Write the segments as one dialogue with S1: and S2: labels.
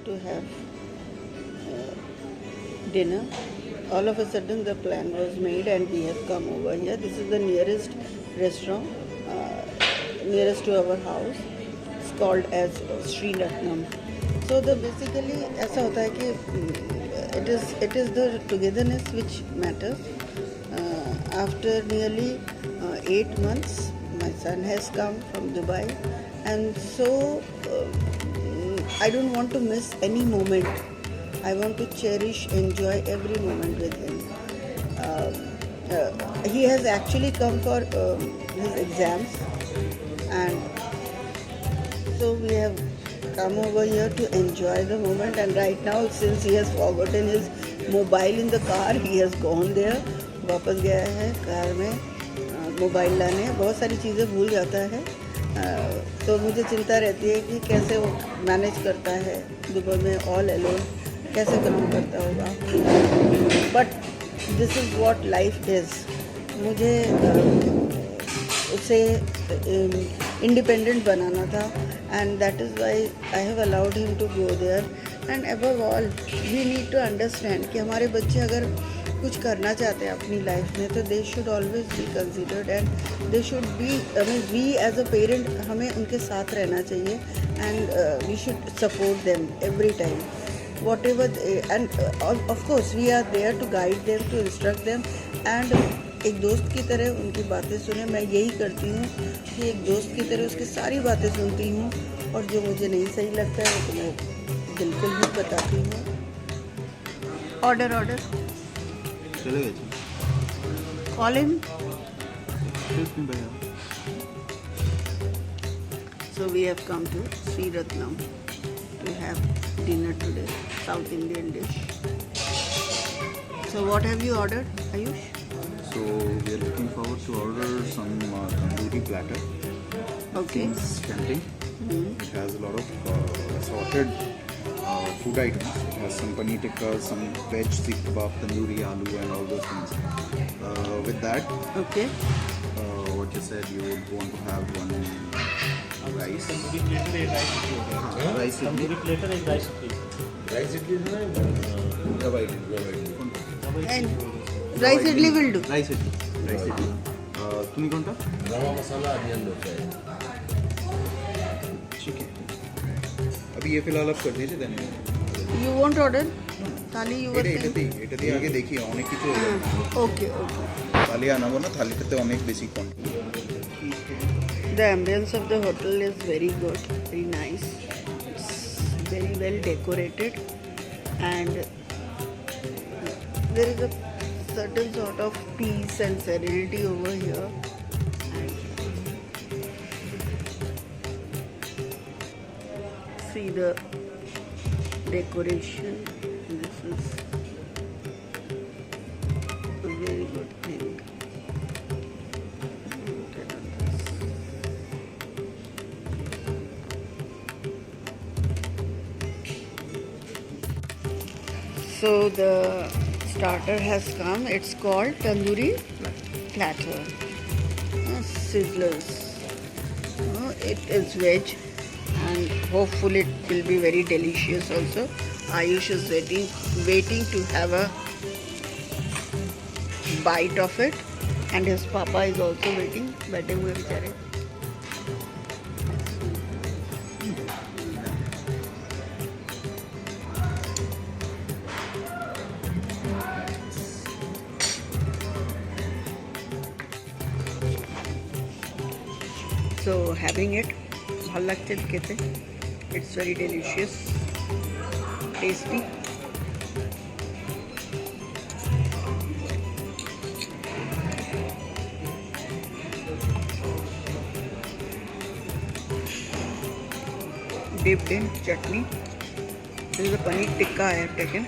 S1: to have dinner. All of a sudden the plan was made and we have come over here. This is the nearest restaurant, nearest to our house. It's called as Sri Ratnam. So the basically ऐसा होता है कि it is the togetherness which matters. After nearly 8 months, my son has come from Dubai, and so I don't want to miss any moment. I want to cherish, enjoy every moment with him. He has actually come for his exams, and so we have come over here to enjoy the moment. And right now, since he has forgotten his mobile in the car, he has gone there. वापस गया है car में mobile लाने. बहुत सारी चीज़ें भूल जाता है, तो मुझे चिंता रहती है कि कैसे वो मैनेज करता है दुबई में ऑल अलोन, कैसे काम करता होगा. But this is what life is. मुझे उसे इंडिपेंडेंट बनाना था, and that is why I have allowed him to go there. And above all we need to understand कि हमारे बच्चे अगर कुछ करना चाहते हैं अपनी लाइफ में, तो they should always be considered and they should be, I mean we as a parent हमें उनके साथ रहना चाहिए, and we should support them every time whatever. And of course we are there to guide them, to instruct them, and एक दोस्त की तरह उनकी बातें सुने. मैं यही करती हूँ कि एक दोस्त की तरह उसकी सारी बातें सुनती हूँ, और जो मुझे नहीं सही लगता है वो तो मैं बिल्कुल भी बताती हूँ. ऑर्डर
S2: चले गए.
S1: Call him. So we have come to Sri Ratnam to have dinner today, South Indian dish. So what have you ordered, Ayush?
S2: So we are looking forward to order some tandoori platter.
S1: Okay.
S2: Seems tempting. It has a lot of assorted food items. It has some paneer tikka, some veg seekh kebab, tandoori aloo, and all those things. With that,
S1: Okay.
S2: What you said, you would want to have one rice.
S3: Tandoori platter एक rice idli हो गया.
S2: Rice
S3: tandoori platter एक rice idli.
S4: Rice idli है ना, रवा idli.
S1: And rice idli will do.
S2: Rice idli. तुम्ही कोणता?
S4: रवा मसाला अनियन डोसा है.
S2: ठीक है. अभी ये फिलहाल आप कर दीजिए. धन्यवाद.
S1: You won't order? Thali you were saying?
S2: এটাতেই আগে দেখি অনেক কিছু হয়ে যাবে.
S1: Okay.
S2: থালি আনাবো না, থালিটাতে অনেক বেশি quantity.
S1: The ambience of the hotel is very good, very nice. It's very well decorated, and there is a certain sort of peace and serenity over here. And see the decoration. This is a very good thing. So the starter has come. It's called tandoori platter. Sizzlers. It is veg, and hopefully it will be very delicious also. Ayush is waiting to have a bite of it, and his papa is also waiting. बैठे हुए बेचारे. So having it, ভাল লাগছে খেতে. It's very delicious, tasty. Dipped in chutney. This is a paneer tikka I have taken.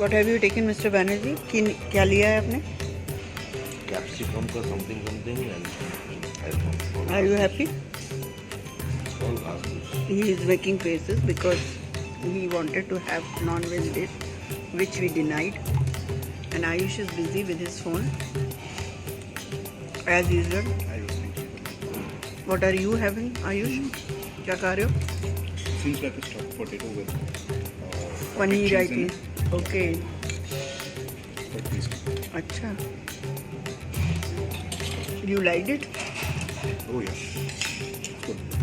S1: What have you taken, Mr. Banerjee? क्या लिया है आपने?
S4: कैप्सिकम का something and
S1: Are you happy?
S4: all ghas.
S1: He is making faces because he wanted to have non-veg dish, which we denied. And Ayush is busy with his phone, as usual. What are you having, Ayush? क्या खा रहे हो?
S2: Seems like a stuffed potato with
S1: paneer
S2: cheese
S1: I
S2: in
S1: थी.
S2: it.
S1: Okay.
S2: Quite tasty.
S1: अच्छा. You liked it?
S2: Oh yeah. It's good.